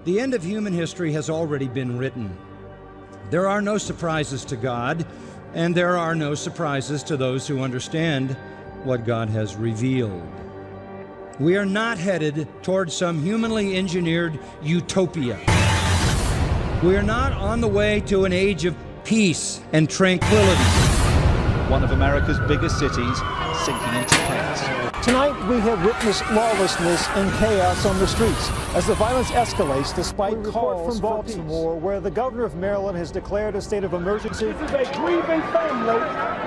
The end of human history has already been written. There are no surprises to God, and there are no surprises to those who understand what God has revealed. We are not headed towards some humanly engineered utopia. We are not on the way to an age of peace and tranquility. One of America's biggest cities sinking into chaos. Tonight, we have witnessed lawlessness and chaos on the streets as the violence escalates despite calls from Baltimore, where the governor of Maryland has declared a state of emergency. This is a grieving family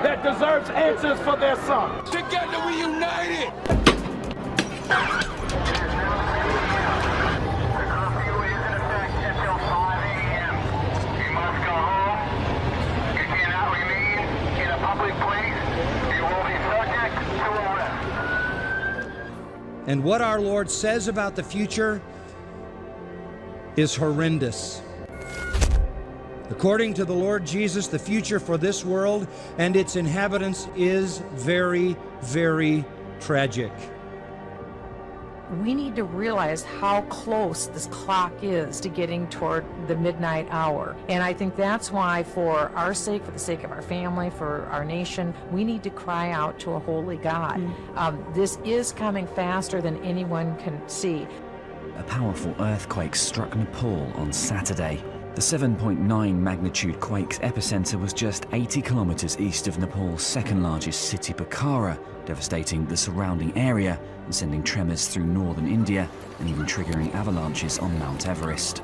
that deserves answers for their son. Together we united! And what our Lord says about the future is horrendous. According to the Lord Jesus, the future for this world and its inhabitants is very, very tragic. We need to realize how close this clock is to getting toward the midnight hour. And I think that's why, for our sake, for the sake of our family, for our nation, we need to cry out to a holy God. This is coming faster than anyone can see. A powerful earthquake struck Nepal on Saturday. The 7.9 magnitude quake's epicenter was just 80 kilometers east of Nepal's second largest city, Pokhara, devastating the surrounding area and sending tremors through northern India and even triggering avalanches on Mount Everest.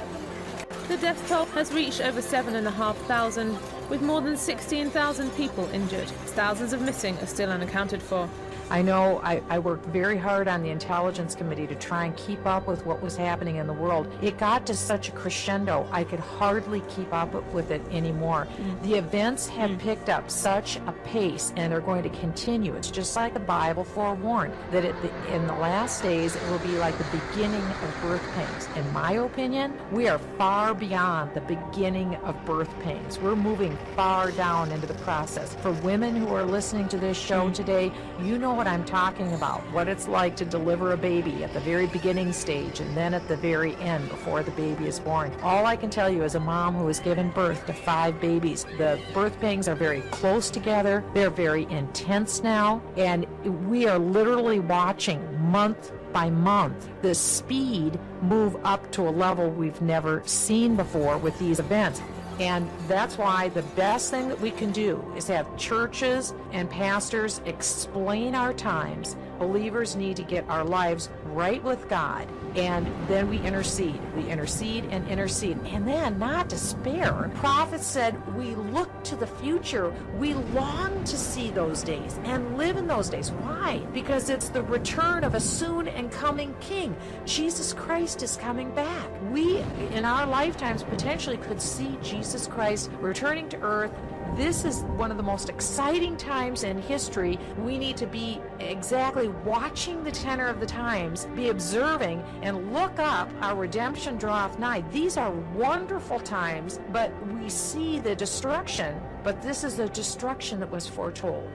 The death toll has reached over 7,500, with more than 16,000 people injured. Thousands of missing are still unaccounted for. I know I worked very hard on the Intelligence Committee to try and keep up with what was happening in the world. It got to such a crescendo, I could hardly keep up with it anymore. The events have picked up such a pace, and they're going to continue. It's just like the Bible forewarned, that in the last days it will be like the beginning of birth pains. In my opinion, we are far beyond the beginning of birth pains. We're moving far down into the process. For women who are listening to this show today, you know what I'm talking about, what it's like to deliver a baby at the very beginning stage and then at the very end before the baby is born. All I can tell you as a mom who has given birth to 5 babies, the birth pains are very close together, they're very intense now, and we are literally watching month by month the speed move up to a level we've never seen before with these events. And that's why the best thing that we can do is have churches and pastors explain our times. Believers need to get our lives right with God, and then we intercede. We intercede and intercede, and then not despair. Prophets said we look to the future. We long to see those days and live in those days. Why? Because it's the return of a soon and coming King. Jesus Christ is coming back. We, in our lifetimes, potentially could see Jesus Christ returning to earth. This is one of the most exciting times in history. We need to be exactly watching the tenor of the times, be observing, and look up. Our redemption draweth nigh. These are wonderful times, but we see the destruction. But this is the destruction that was foretold.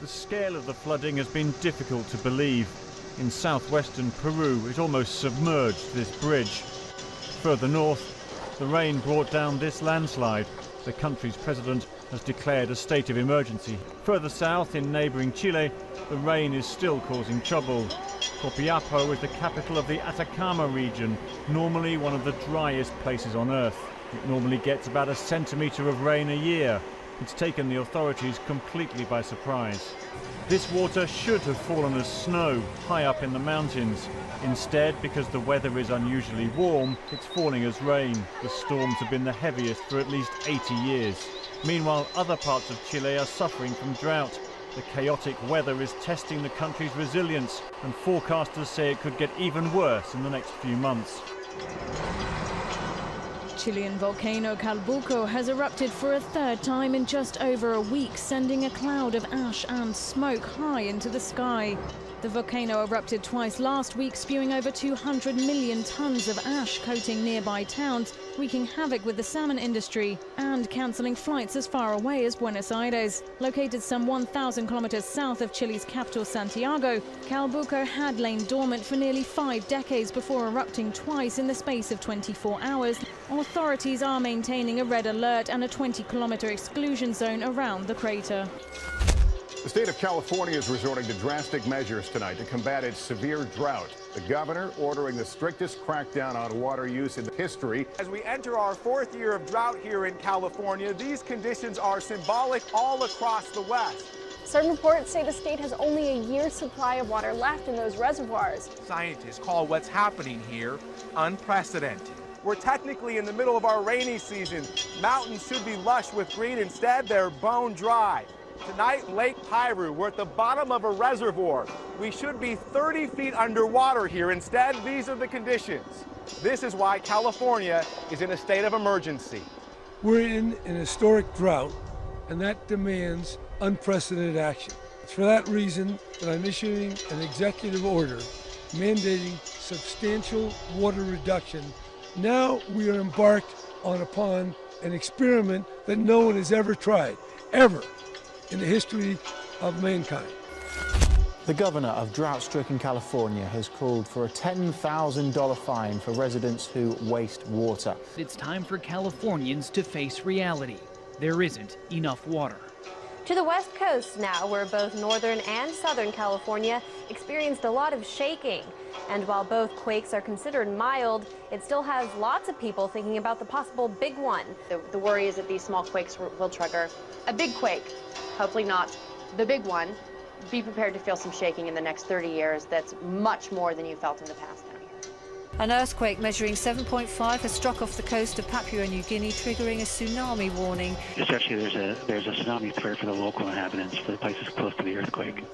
The scale of the flooding has been difficult to believe. In southwestern Peru, it almost submerged this bridge. Further north, the rain brought down this landslide. The country's president has declared a state of emergency. Further south, in neighboring Chile, the rain is still causing trouble. Copiapó is the capital of the Atacama region, normally one of the driest places on Earth. It normally gets about a centimetre of rain a year. It's taken the authorities completely by surprise. This water should have fallen as snow high up in the mountains. Instead, because the weather is unusually warm, it's falling as rain. The storms have been the heaviest for at least 80 years. Meanwhile, other parts of Chile are suffering from drought. The chaotic weather is testing the country's resilience, and forecasters say it could get even worse in the next few months. Chilean volcano Calbuco has erupted for a 3rd time in just over a week, sending a cloud of ash and smoke high into the sky. The volcano erupted twice last week, spewing over 200 million tons of ash, coating nearby towns, wreaking havoc with the salmon industry and cancelling flights as far away as Buenos Aires. Located some 1,000 kilometers south of Chile's capital, Santiago, Calbuco had lain dormant for nearly 5 decades before erupting twice in the space of 24 hours. Authorities are maintaining a red alert and a 20-kilometer exclusion zone around the crater. The state of California is resorting to drastic measures tonight to combat its severe drought. The governor ordering the strictest crackdown on water use in history. As we enter our 4th year of drought here in California, these conditions are symbolic all across the West. Some reports say the state has only a year's supply of water left in those reservoirs. Scientists call what's happening here unprecedented. We're technically in the middle of our rainy season. Mountains should be lush with green. Instead, they're bone dry. Tonight, Lake Piru, we're at the bottom of a reservoir. We should be 30 feet underwater here. Instead, these are the conditions. This is why California is in a state of emergency. We're in an historic drought, and that demands unprecedented action. It's for that reason that I'm issuing an executive order mandating substantial water reduction. Now we are embarked upon an experiment that no one has ever tried, ever, in the history of mankind. The governor of drought-stricken California has called for a $10,000 fine for residents who waste water. It's time for Californians to face reality. There isn't enough water. To the west coast now, where both northern and southern California experienced a lot of shaking. And while both quakes are considered mild, it still has lots of people thinking about the possible big one. The worry is that these small quakes will trigger a big quake. Hopefully not the big one. Be prepared to feel some shaking in the next 30 years. That's much more than you felt in the past down here. An earthquake measuring 7.5 has struck off the coast of Papua New Guinea, triggering a tsunami warning. Essentially, there's a tsunami threat for the local inhabitants for the places close to the earthquake.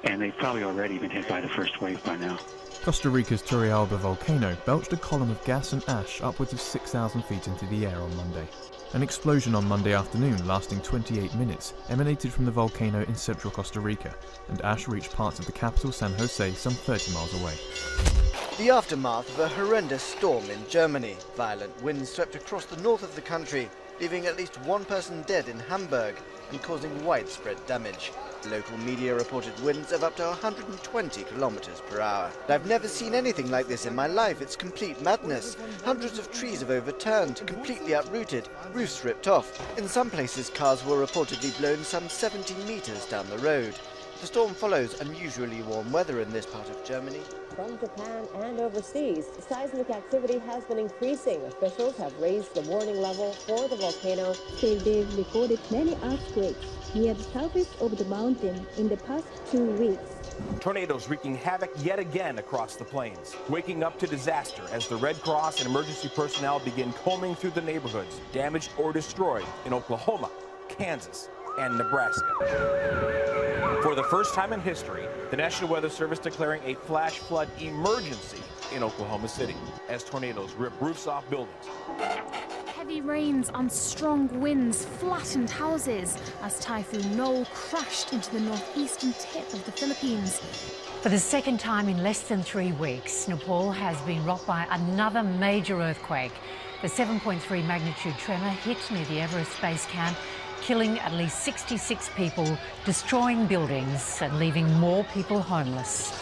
And they've probably already been hit by the first wave by now. Costa Rica's Turrialba volcano belched a column of gas and ash upwards of 6,000 feet into the air on Monday. An explosion on Monday afternoon lasting 28 minutes emanated from the volcano in central Costa Rica, and ash reached parts of the capital San Jose some 30 miles away. The aftermath of a horrendous storm in Germany. Violent winds swept across the north of the country, leaving at least one person dead in Hamburg and causing widespread damage. Local media reported winds of up to 120 kilometers per hour. I've never seen anything like this in my life. It's complete madness. Hundreds of trees have overturned, completely uprooted, roofs ripped off. In some places, cars were reportedly blown some 70 meters down the road. The storm follows unusually warm weather in this part of Germany. From Japan and overseas, seismic activity has been increasing. Officials have raised the warning level for the volcano. They've recorded many earthquakes near the surface of the mountain in the past 2 weeks. Tornadoes wreaking havoc yet again across the plains, waking up to disaster as the Red Cross and emergency personnel begin combing through the neighborhoods damaged or destroyed in Oklahoma, Kansas, and Nebraska. For the first time in history, the National Weather Service declaring a flash flood emergency in Oklahoma City as tornadoes rip roofs off buildings. Heavy rains and strong winds flattened houses as Typhoon Noel crashed into the northeastern tip of the Philippines. For the second time in less than 3 weeks, Nepal has been rocked by another major earthquake. The 7.3 magnitude tremor hit near the Everest Base Camp, killing at least 66 people, destroying buildings and leaving more people homeless.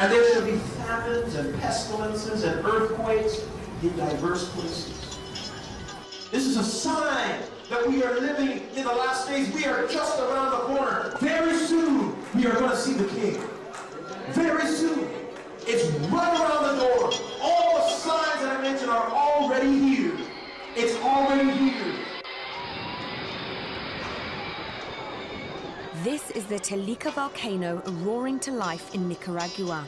And there shall be famines and pestilences and earthquakes in diverse places. This is a sign that we are living in the last days. We are just around the corner. Very soon, we are going to see the King. Very soon. It's right around the door. All the signs that I mentioned are already here. It's already here. This is the Telica volcano roaring to life in Nicaragua.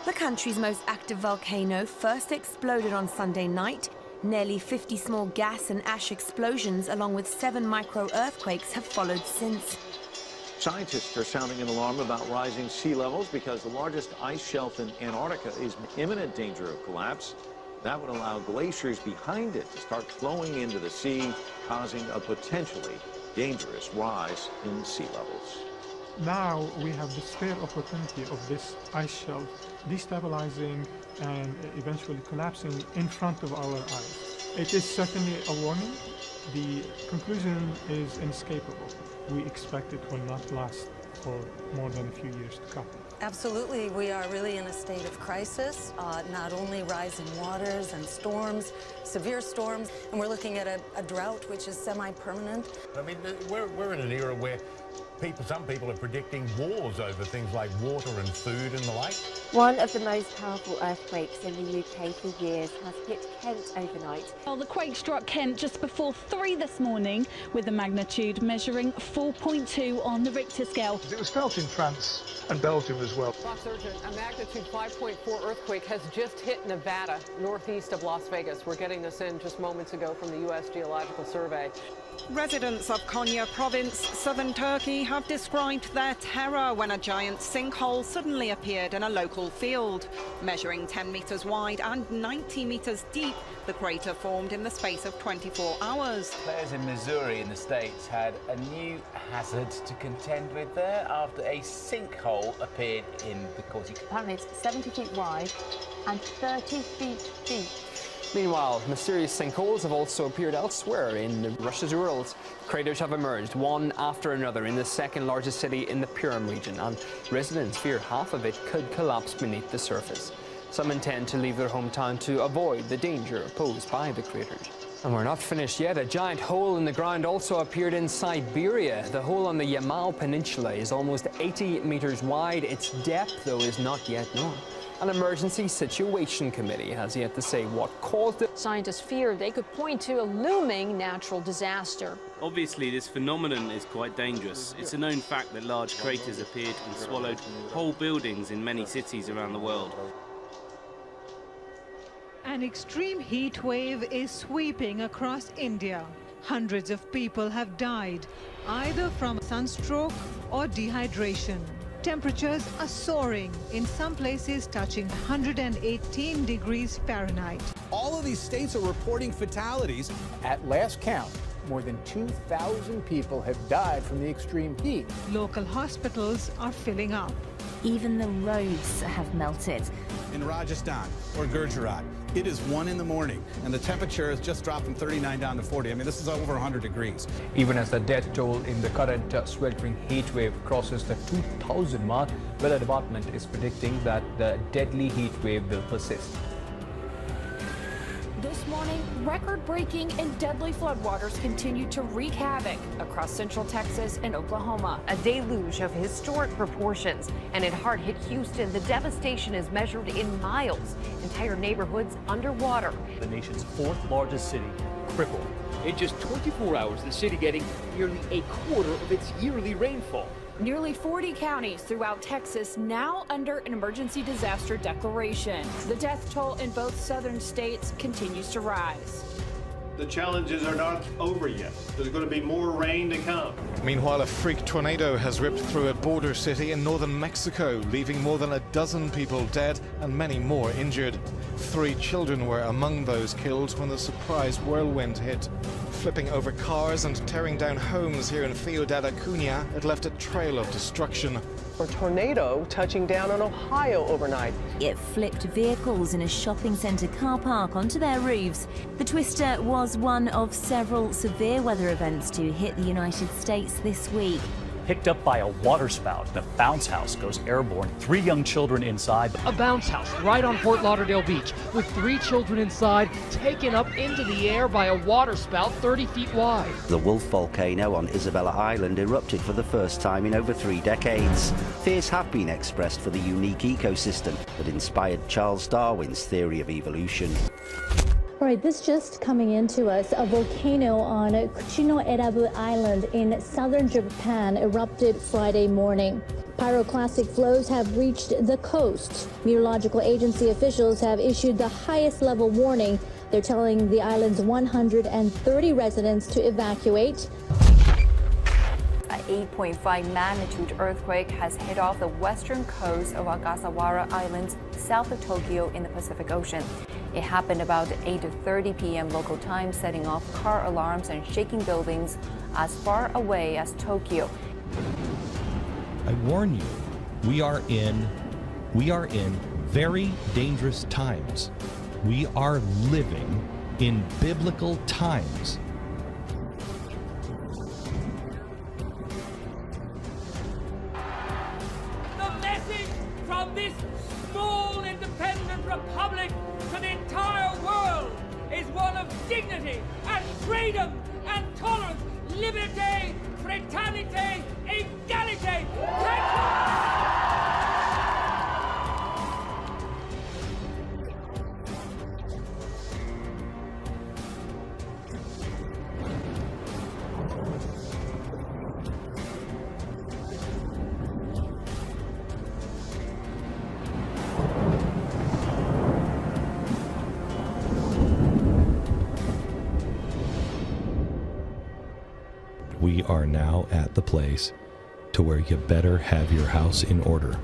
The country's most active volcano first exploded on Sunday night. Nearly 50 small gas and ash explosions, along with 7 micro-earthquakes, have followed since. Scientists are sounding an alarm about rising sea levels because the largest ice shelf in Antarctica is in imminent danger of collapse. That would allow glaciers behind it to start flowing into the sea, causing a potentially dangerous rise in sea levels. Now we have the spare opportunity of this ice shelf destabilizing and eventually collapsing in front of our eyes. It is certainly a warning. The conclusion is inescapable. We expect it will not last for more than a few years to come. Absolutely, we are really in a state of crisis, not only rising waters and storms, severe storms, and we're looking at a drought which is semi-permanent. I mean, we're in an era where some people are predicting wars over things like water and food and the like. One of the most powerful earthquakes in the UK for years has hit Kent overnight. Well, the quake struck Kent just before 3 this morning, with the magnitude measuring 4.2 on the Richter scale. It was felt in France and Belgium as well. Bob Surgeon, a magnitude 5.4 earthquake has just hit Nevada, northeast of Las Vegas. We're getting this in just moments ago from the U.S. Geological Survey. Residents of Konya province, southern Turkey, have described their terror when a giant sinkhole suddenly appeared in a local field. Measuring 10 meters wide and 90 meters deep, the crater formed in the space of 24 hours. Players in Missouri in the States had a new hazard to contend with there after a sinkhole appeared in the course. Apparently it's 70 feet wide and 30 feet deep. Meanwhile, mysterious sinkholes have also appeared elsewhere in Russia's Urals. Craters have emerged one after another in the second largest city in the Perm region, and residents fear half of it could collapse beneath the surface. Some intend to leave their hometown to avoid the danger posed by the craters. And we're not finished yet. A giant hole in the ground also appeared in Siberia. The hole on the Yamal Peninsula is almost 80 meters wide. Its depth, though, is not yet known. An emergency situation committee has yet to say what caused it. Scientists fear they could point to a looming natural disaster. Obviously, this phenomenon is quite dangerous. It's a known fact that large craters appeared and swallowed whole buildings in many cities around the world. An extreme heat wave is sweeping across India. Hundreds of people have died, either from sunstroke or dehydration. Temperatures are soaring, in some places touching 118 degrees Fahrenheit. All of these states are reporting fatalities. At last count, more than 2,000 people have died from the extreme heat. Local hospitals are filling up. Even the roads have melted. In Rajasthan or Gujarat, it is 1 in the morning, and the temperature has just dropped from 39 down to 40. I mean, this is over 100 degrees. Even as the death toll in the current sweltering heat wave crosses the 2,000 mark, Weather Department is predicting that the deadly heat wave will persist. This morning, record-breaking and deadly floodwaters continue to wreak havoc across central Texas and Oklahoma. A deluge of historic proportions, and it hard-hit Houston, the devastation is measured in miles. Entire neighborhoods underwater. The nation's fourth largest city crippled. In just 24 hours, the city getting nearly a quarter of its yearly rainfall. Nearly 40 counties throughout Texas now under an emergency disaster declaration. The death toll in both southern states continues to rise. The challenges are not over yet. There's going to be more rain to come. Meanwhile, a freak tornado has ripped through a border city in northern Mexico, leaving more than a dozen people dead and many more injured. 3 children were among those killed when the surprise whirlwind hit. Flipping over cars and tearing down homes here in Ciudad Acuña, it left a trail of destruction. A tornado touching down on Ohio overnight. It flipped vehicles in a shopping centre car park onto their roofs. The twister was one of several severe weather events to hit the United States this week. Picked up by a waterspout, the bounce house goes airborne. 3 young children inside. A bounce house right on Fort Lauderdale Beach with 3 children inside taken up into the air by a waterspout 30 feet wide. The Wolf volcano on Isabella Island erupted for the first time in over 3 decades. Fears have been expressed for the unique ecosystem that inspired Charles Darwin's theory of evolution. All right, this just coming into us, a volcano on Kuchino-Erabu Island in southern Japan erupted Friday morning. Pyroclastic flows have reached the coast. Meteorological agency officials have issued the highest level warning. They're telling the island's 130 residents to evacuate. An 8.5 magnitude earthquake has hit off the western coast of Ogasawara Island, south of Tokyo in the Pacific Ocean. It happened about 8:30 p.m. local time, setting off car alarms and shaking buildings as far away as Tokyo. I warn you, we are in very dangerous times. We are living in biblical times. The message from this small independent republic to the entire world is one of dignity and freedom and tolerance, liberté, fraternité, égalité. We are now at the place to where you better have your house in order.